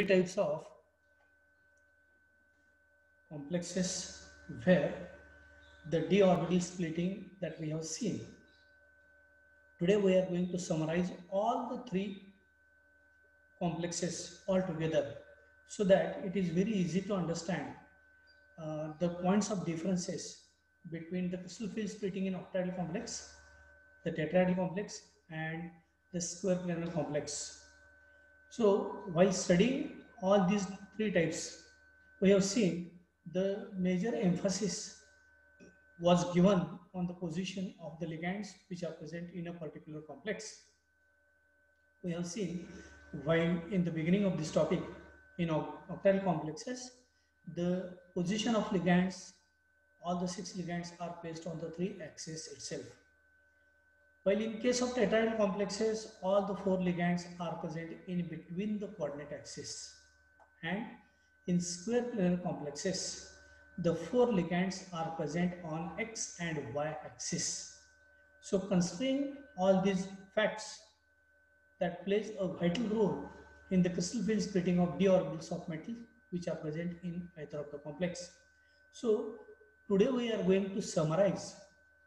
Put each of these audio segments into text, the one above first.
three types of complexes where the d orbital splitting that we have seen. Today we are going to summarize all the three complexes all together so that it is very easy to understand the points of differences between the crystal field splitting in octahedral complex, the tetrahedral complex, and the square planar complex. So while studying all these three types, we have seen the major emphasis was given on the position of the ligands which are present in a particular complex. We have seen while in the beginning of this topic in octahedral complexes, the position of ligands, all the 6 ligands are placed on the 3 axis itself. While in case of tetrahedral complexes, all the 4 ligands are present in between the coordinate axis. And in square planar complexes, the 4 ligands are present on x and y axis. So considering all these facts that plays a vital role in the crystal field splitting of d orbitals of metals which are present in either of the complex. So today we are going to summarize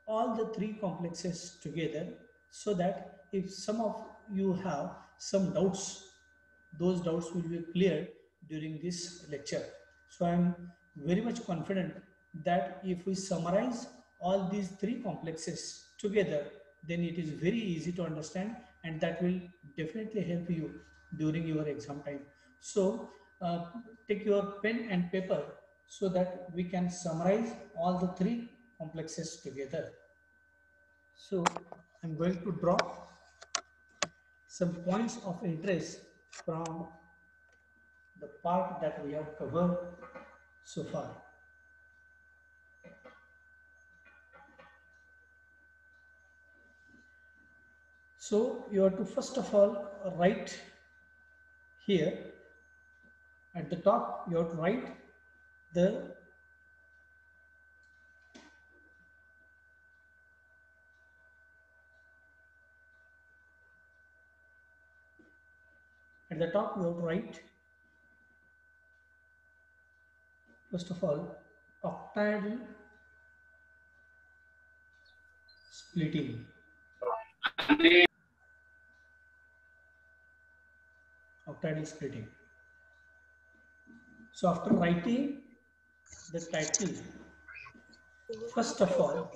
all the three complexes together so that if some of you have some doubts, those doubts will be cleared during this lecture. So I am very much confident that if we summarize all these three complexes together, then it is very easy to understand and that will definitely help you during your exam time. So take your pen and paper so that we can summarize all the three complexes together. So I'm going to draw some points of interest from the part that we have covered so far. So you have to first of all write here at the top, you have to write the at the top you have to write first of all octahedral splitting. Octahedral splitting. So after writing the title, first of all,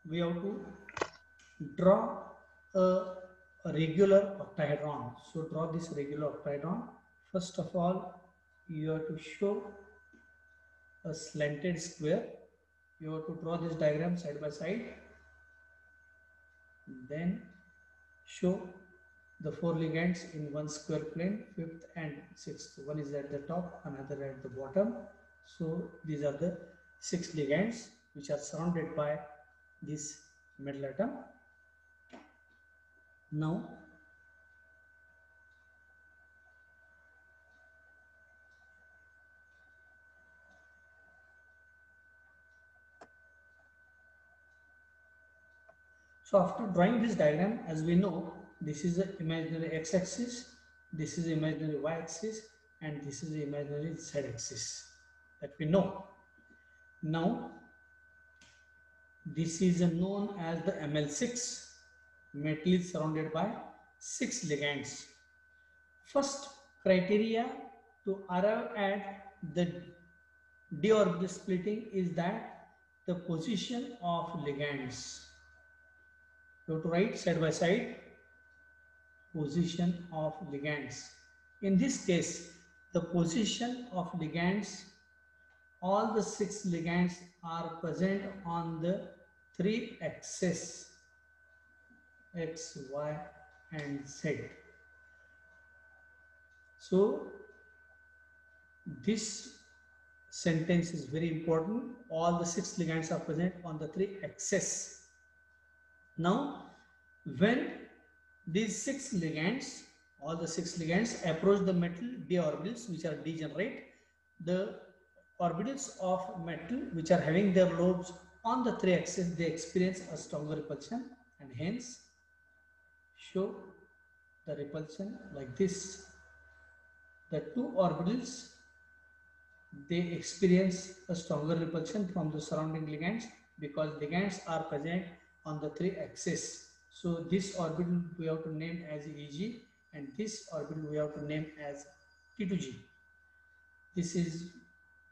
we have to draw a regular octahedron. So draw this regular octahedron. First of all, you have to show a slanted square. You have to draw this diagram side by side. Then show the 4 ligands in one square plane, 5th and 6th. One is at the top, another at the bottom. So these are the 6 ligands which are surrounded by this metal atom. Now so after drawing this diagram, as we know, this is the imaginary x-axis, this is the imaginary y-axis, and this is the imaginary z-axis that we know. Now this is known as the ML6. Metal is surrounded by 6 ligands. First criteria to arrive at the d orbital splitting is that the position of ligands. You have to write side by side position of ligands. In this case, the position of ligands, all the 6 ligands are present on the 3 axes x, y, and z. So this sentence is very important. All the 6 ligands are present on the 3 axes. Now when these 6 ligands, all the 6 ligands approach the metal d orbitals which are degenerate, the orbitals of metal which are having their lobes on the 3 axes, they experience a stronger repulsion and hence show the repulsion like this. The two orbitals, they experience a stronger repulsion from the surrounding ligands because ligands are present on the three axes. So this orbital we have to name as Eg, and this orbital we have to name as T2G. This is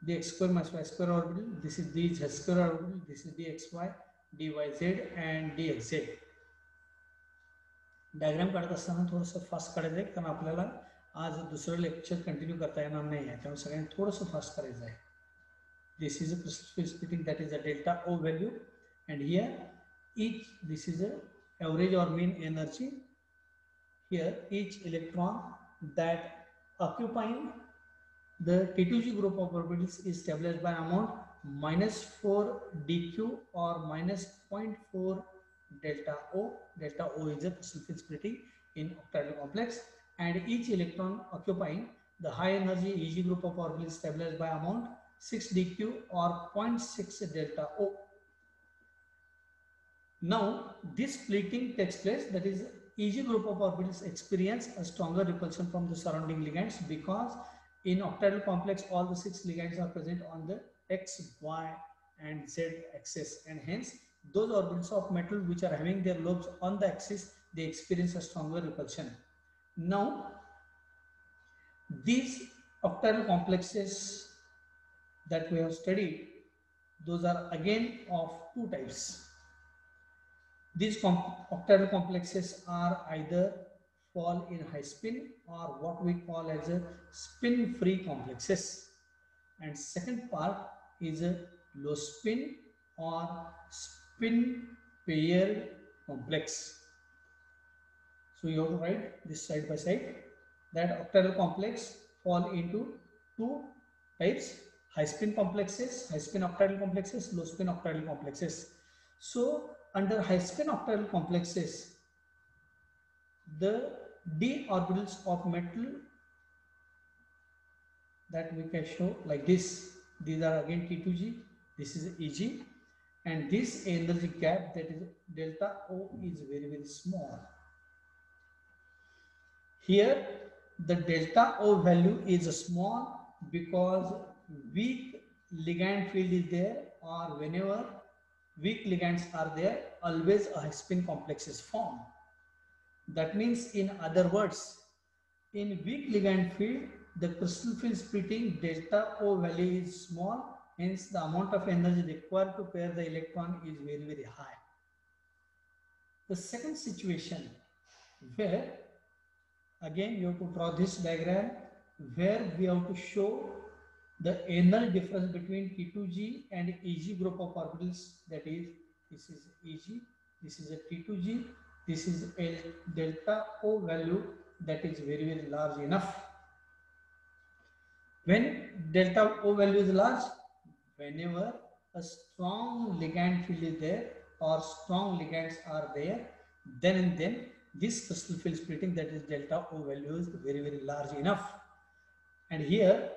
the x square minus y square orbital, this is the z square orbital, this is dxy, dyz and dxz. Diagram काढत असताना थोडंसं fast काढायचं आहे कारण आपल्याला आज दुसरं lecture continue करता येणार नाही आहे, त्यामुळे सगळ्यांनी थोडंसं फास्ट करायचं आहे. This is a crystal field splitting, that is a delta O value, and here this is a average or mean energy. Here each electron that occupying the T2G group of orbitals is stabilized by amount -4 dq or -0.4 delta O. Delta O is a crystal field splitting in octahedral complex, and each electron occupying the high energy Eg group of orbitals stabilized by amount 6 dq or 0.6 delta O. Now this splitting takes place, that is Eg group of orbitals experience a stronger repulsion from the surrounding ligands because in octahedral complex all the 6 ligands are present on the x, y and z axis, and hence those orbitals of metal which are having their lobes on the axis, they experience a stronger repulsion. Now these octahedral complexes that we have studied, those are again of two types. These octahedral complexes are either fall in high spin or what we call as a spin free complexes, and second part is a low spin or spin paired complex. So you have to write this side by side that octahedral complex fall into two types: high spin complexes, high spin octahedral complexes, low spin octahedral complexes. So under high spin octahedral complexes, the d orbitals of metal that we can show like this. These are again T2G, this is Eg, and this energy gap, that is delta O, is very, very small. Here the delta O value is small because weak ligand field is there, or whenever weak ligands are there, always a high spin complex is formed. That means, in other words, in weak ligand field, the crystal field splitting delta O value is small, hence the amount of energy required to pair the electron is very, very high. The second situation, where again you have to draw this diagram, where we have to show the energy difference between T2G and Eg group of orbitals, that is, this is Eg, this is a T2G, this is a delta O value that is very, very large enough. When delta O value is large, whenever a strong ligand field is there or strong ligands are there, then and then this crystal field splitting, that is delta O value, is very, very large enough. And here,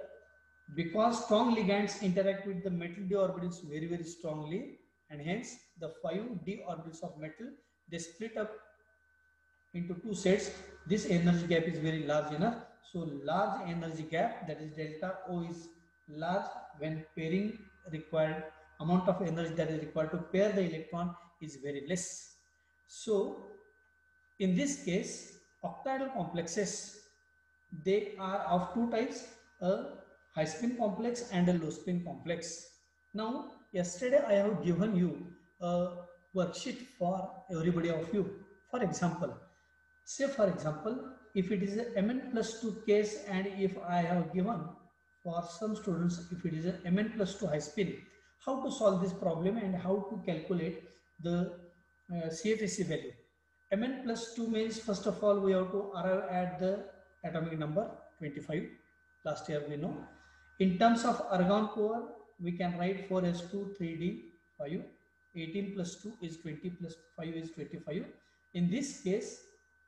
because strong ligands interact with the metal d orbitals very, very strongly, and hence the 5 d orbitals of metal, they split up into two sets. This energy gap is very large enough. So large energy gap, that is delta O, is large when pairing required, amount of energy that is required to pair the electron is very less. So in this case, octahedral complexes, they are of two types: a high spin complex and a low spin complex. Now yesterday I have given you a worksheet for everybody of you. For example, say for example, if it is a Mn+2 case, and if I have given for some students, if it is a Mn+2 high spin, how to solve this problem and how to calculate the CFSE value. Mn+2 means, first of all, we have to arrive at the atomic number 25. Last year we know. In terms of argon core, we can write 4s2 3d5. 18 plus 2 is 20 plus 5 is 25. In this case,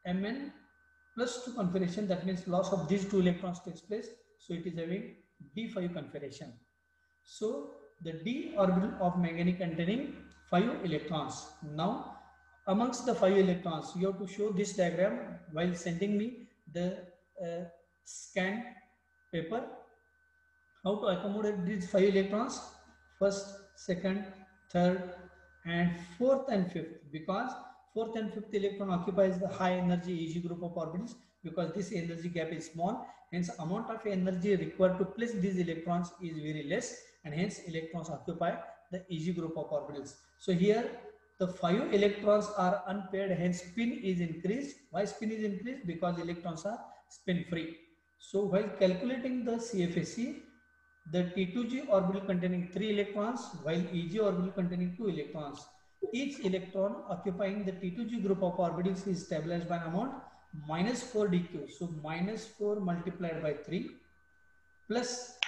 Mn+2 configuration, that means loss of these two electrons takes place. So it is having d5 configuration. So the d orbital of manganese containing 5 electrons. Now amongst the 5 electrons. You have to show this diagram while sending me the scan paper. How to accommodate these 5 electrons? First, second, third, and fourth and fifth, because fourth and fifth electron occupies the high energy Eg group of orbitals, because this energy gap is small, hence amount of energy required to place these electrons is very less, and hence electrons occupy the Eg group of orbitals. So here the 5 electrons are unpaired, hence spin is increased. Why spin is increased? Because electrons are spin free. So while calculating the CFSE, the T2G orbital containing 3 electrons, while EG orbital containing 2 electrons. Each electron occupying the T2G group of orbitals is stabilized by an amount minus 4 dq. So minus 4 multiplied by 3 plus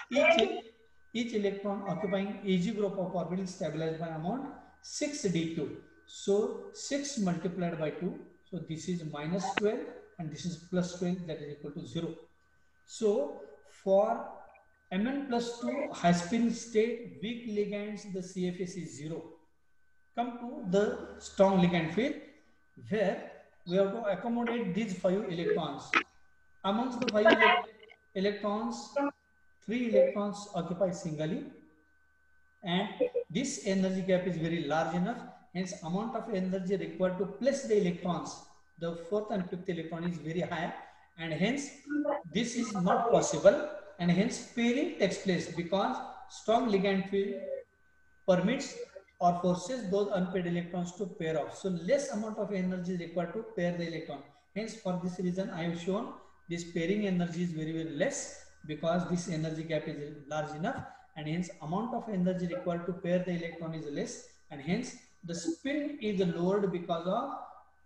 each electron occupying EG group of orbitals stabilized by an amount 6 dq. So 6 multiplied by 2. So this is minus 12 and this is plus 12, that is equal to 0. So for Mn plus 2 high spin state weak ligands, the CFS is 0. Come to the strong ligand field, where we have to accommodate these 5 electrons. Amongst the 5 electrons, 3 electrons occupy singly, and this energy gap is very large enough, hence amount of energy required to place the electrons, the fourth and fifth electron, is very high, and hence this is not possible, and hence pairing takes place, because strong ligand field permits or forces those unpaired electrons to pair off. So less amount of energy is required to pair the electron. Hence for this reason I have shown this pairing energy is very less, because this energy gap is large enough, and hence amount of energy required to pair the electron is less, and hence the spin is lowered because of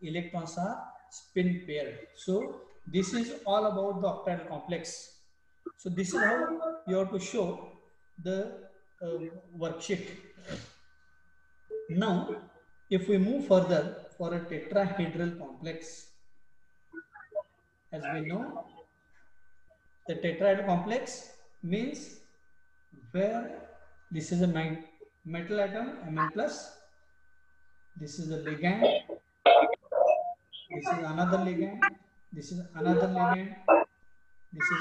electrons are spin paired. So this is all about the octahedral complex. So this is how you have to show the worksheet. Now, if we move further for a tetrahedral complex, as we know, the tetrahedral complex means where this is a metal atom, Mn plus, this is a ligand, this is another ligand, this is another ligand, this is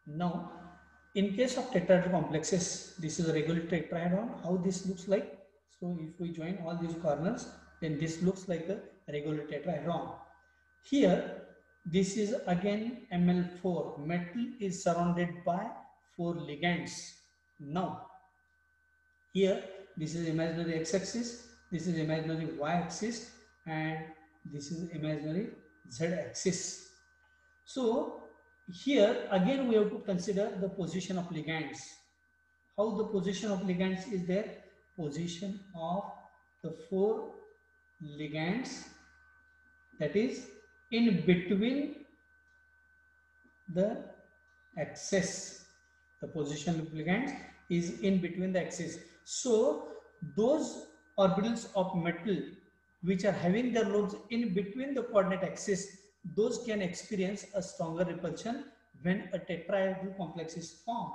now, in case of tetrahedral complexes, this is a regular tetrahedron. How this looks like? So if we join all these corners, then this looks like a regular tetrahedron. Here, this is again Ml4. Metal is surrounded by 4 ligands. Now, here this is imaginary x-axis, this is imaginary y-axis, and this is imaginary z-axis. So here again we have to consider the position of ligands. How the position of ligands is there? Position of the 4 ligands, that is in between the axis. The position of ligands is in between the axis. So those orbitals of metal which are having their lobes in between the coordinate axis, those can experience a stronger repulsion when a tetrahedral complex is formed.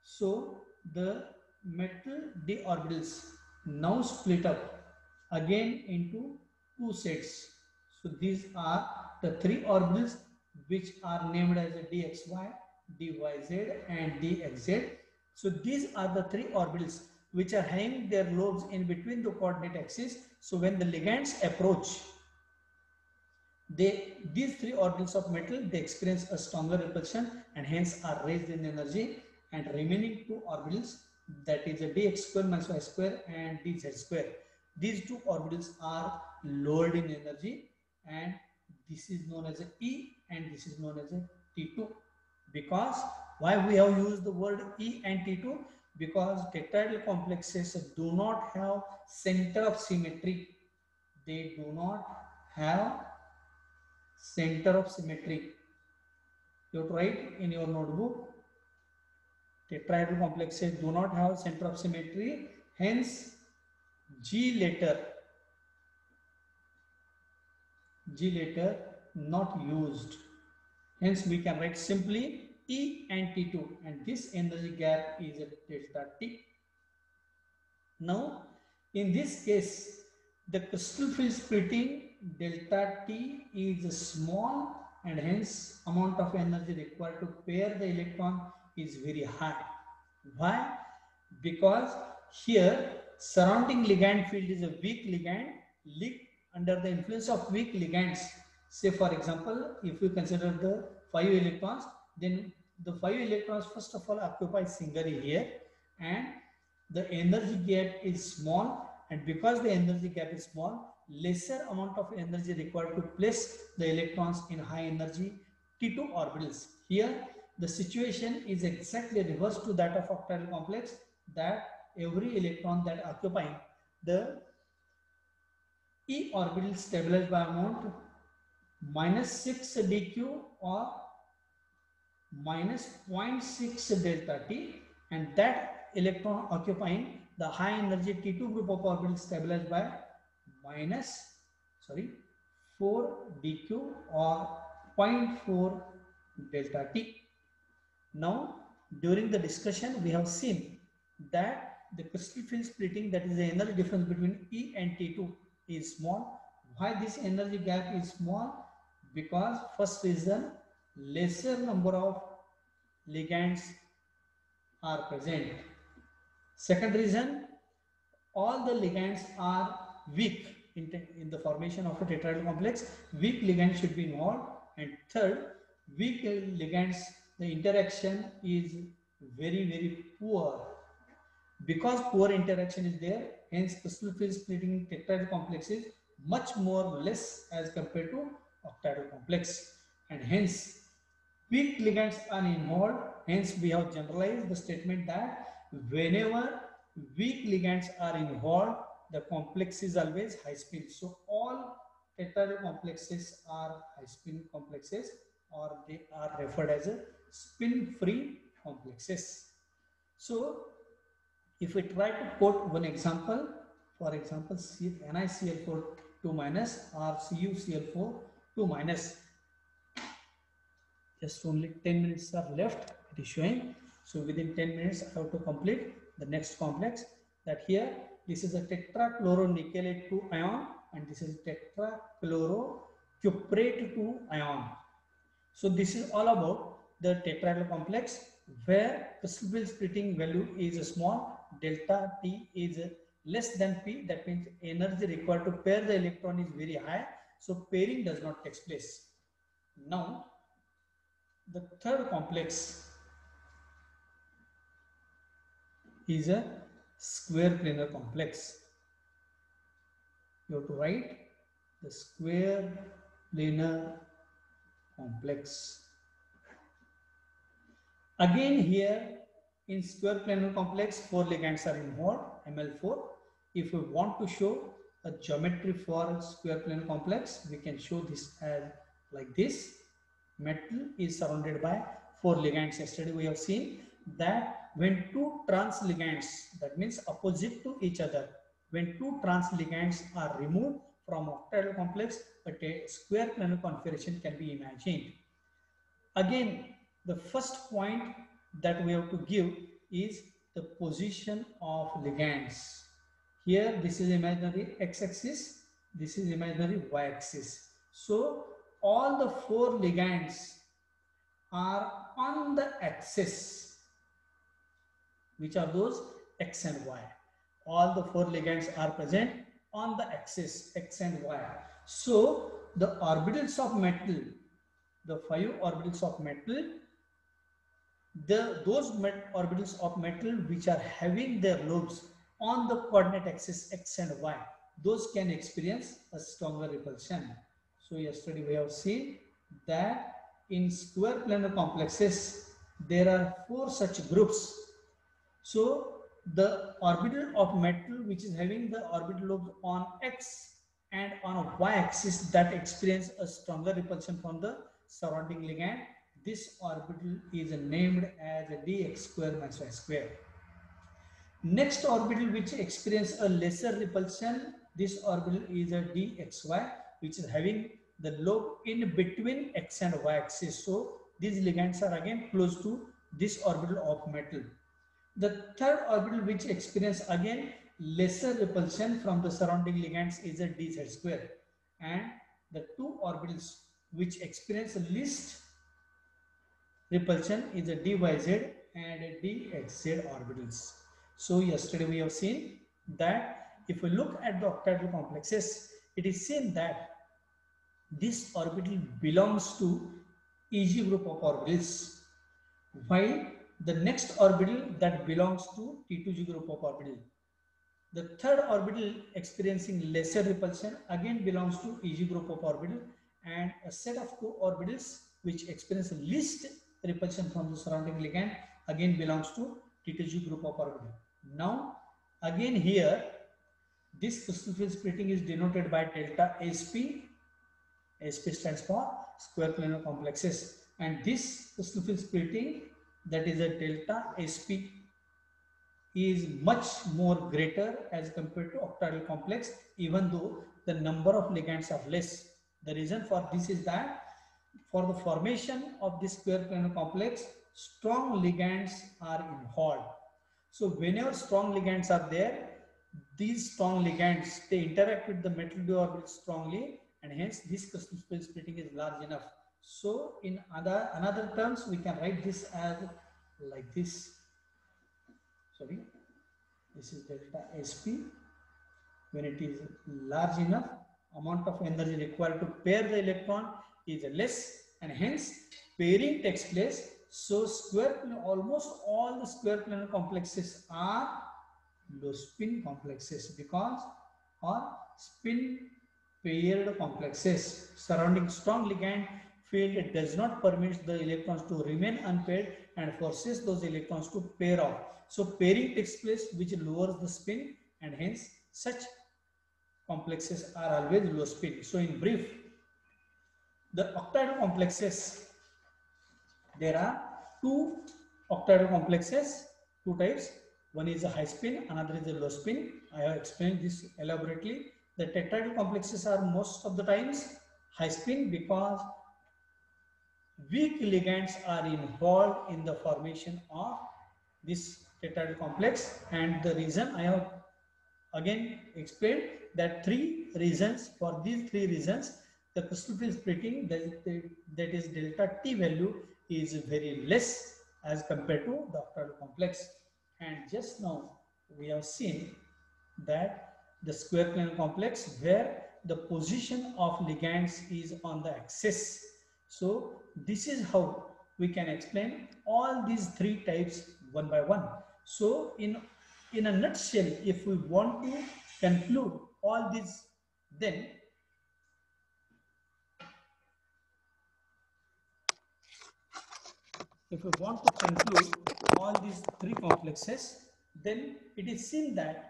So the metal d orbitals now split up again into 2 sets. So these are the 3 orbitals which are named as dxy, dyz, and dxz. So these are the 3 orbitals which are having their lobes in between the coordinate axis. So when the ligands approach, these 3 orbitals of metal, they experience a stronger repulsion and hence are raised in energy, and remaining 2 orbitals, that is a dx square minus y square and dz square, these 2 orbitals are lowered in energy, and this is known as a E and this is known as a T2. Because why we have used the word E and T2? Because tetrahedral complexes do not have center of symmetry. They do not have center of symmetry. You have to write in your notebook, tetrahedral complexes do not have center of symmetry, hence G letter not used. Hence we can write simply E and T2, and this energy gap is at delta T. Now in this case, the crystal field splitting delta T is small, and hence amount of energy required to pair the electron is very high. Why? Because here surrounding ligand field is a weak ligand. Under the influence of weak ligands, say for example, if we consider the 5 electrons, then the 5 electrons first of all occupy singly here, and the energy gap is small, and because the energy gap is small, lesser amount of energy required to place the electrons in high energy T2 orbitals. Here the situation is exactly reverse to that of octahedral complex, that every electron that occupying the E orbital stabilized by amount -6 dq or -0.6 delta T, and that electron occupying the high energy T2 group of orbitals stabilized by -4 dq or 0.4 delta T. Now during the discussion we have seen that the crystal field splitting, that is the energy difference between E and T2, is small. Why this energy gap is small? Because first reason, lesser number of ligands are present. Second reason, all the ligands are weak in the formation of a tetrahedral complex. Weak ligands should be involved. And third, weak ligands, the interaction is very poor. Because poor interaction is there, hence crystal field splitting tetrahedral complex is much more less as compared to octahedral complex, and hence weak ligands are involved. Hence we have generalized the statement that whenever weak ligands are involved, the complex is always high spin. So all tetrahedral complexes are high spin complexes, or they are referred as a spin free complexes. So if we try to quote one example, for example, NiCl4 2 minus or CuCl4 2 minus, just only 10 minutes are left, it is showing. So within 10 minutes I have to complete the next complex. That here this is a tetrachloronickelate 2 ion, and this is tetrachlorocuprate 2 ion. So this is all about the tetrahedral complex, where crystal field splitting value is small, delta T is less than P. That means energy required to pair the electron is very high, so pairing does not take place. Now the third complex is a square planar complex. You have to write the square planar complex. Again here in square planar complex, 4 ligands are involved, Ml4. If we want to show a geometry for square planar complex, we can show this as like this. Metal is surrounded by 4 ligands. Yesterday we have seen that when two trans ligands, that means opposite to each other, when two trans ligands are removed from octahedral complex, a square planar configuration can be imagined. Again, the first point that we have to give is the position of ligands. Here this is imaginary x-axis, this is imaginary y-axis. So all the 4 ligands are on the axis. Which are those? X and Y. All the 4 ligands are present on the axis X and Y. So the orbitals of metal, the 5 orbitals of metal, those orbitals of metal which are having their lobes on the coordinate axis X and Y, those can experience a stronger repulsion. So yesterday we have seen that in square planar complexes there are 4 such groups. So the orbital of metal which is having the orbital lobes on X and on a Y axis, that experience a stronger repulsion from the surrounding ligand. this orbital is named as a dx square minus y square. Next orbital which experience a lesser repulsion, this orbital is a dxy, which is having the lobe in between x and y axis. So these ligands are again close to this orbital of metal. The third orbital which experience again lesser repulsion from the surrounding ligands is a dz square, and the two orbitals which experience least repulsion is a dyz and a dxz orbitals. So yesterday we have seen that if we look at the octahedral complexes, it is seen that this orbital belongs to EG group of orbitals, while the next orbital that belongs to T2G group of orbital. The third orbital experiencing lesser repulsion again belongs to EG group of orbital, and a set of two orbitals which experience least repulsion from the surrounding ligand again belongs to T2G group of orbital. Now again here this crystal field splitting is denoted by delta SP. SP stands for square planar complexes, and this crystal field splitting, that is a delta SP, is much more greater as compared to octahedral complex, even though the number of ligands are less. The reason for this is that for the formation of this square planar complex, strong ligands are involved. So whenever strong ligands are there, these strong ligands, they interact with the metal d orbital strongly, and hence this crystal field splitting is large enough. So in another terms, we can write this as like this. Sorry, this is delta SP. When it is large enough, amount of energy required to pair the electron is less, and hence pairing takes place. So almost all the square planar complexes are low spin complexes because or spin paired complexes. Surrounding strong ligand field does not permit the electrons to remain unpaired and forces those electrons to pair off. So pairing takes place, which lowers the spin, and hence such complexes are always low spin. So in brief, the octahedral complexes, there are two octahedral complexes, two types. One is a high spin, another is a low spin. I have explained this elaborately. The tetrahedral complexes are most of the times high spin because weak ligands are involved in the formation of this tetrahedral complex, and the reason I have again explained that three reasons. For these three reasons, the crystal field splitting, that is delta T value, is very less as compared to the octahedral complex. And just now we have seen that the square planar complex where the position of ligands is on the axis. So this is how we can explain all these three types one by one. So in a nutshell, if we want to conclude all these, then if we want to conclude all these three complexes, then it is seen that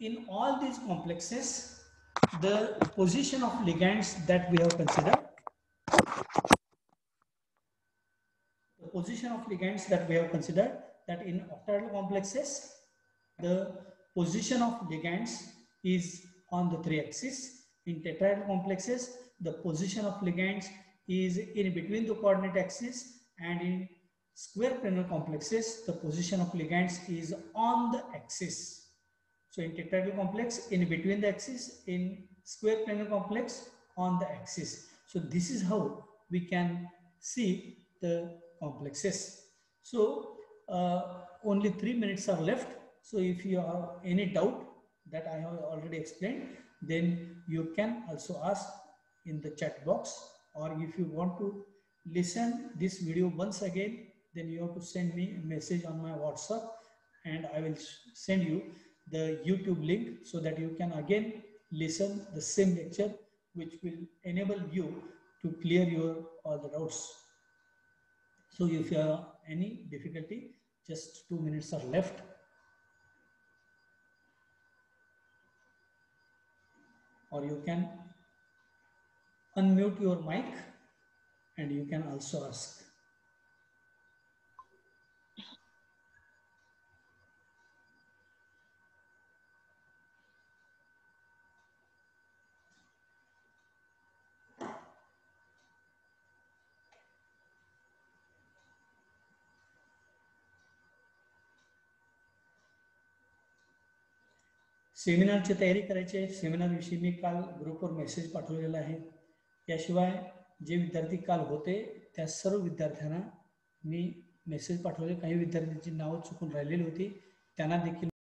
in all these complexes, the position of ligands that we have considered, that in octahedral complexes, the position of ligands is on the three axes. In tetrahedral complexes, the position of ligands is in between the coordinate axis, and in square planar complexes, the position of ligands is on the axis. So in tetrahedral complex, in between the axis; in square planar complex, on the axis. So this is how we can see the complexes. So only 3 minutes are left. So if you have any doubt that I have already explained, then you can also ask in the chat box, or if you want to listen this video once again, then you have to send me a message on my WhatsApp, and I will send you the YouTube link so that you can again listen the same lecture, which will enable you to clear your all the doubts. So if you have any difficulty, just 2 minutes are left. Or you can unmute your mic and you can also ask. सेमिनारची तयारी करायची आहे. सेमिनारविषयी मी काल ग्रुपवर message पाठवलेला आहे. याशिवाय जे विद्यार्थी काल होते त्या सर्व विद्यार्थ्यांना मी मेसेज पाठवले. काही विद्यार्थ्यांची नावं चुकून राहिलेली होती, त्यांना देखील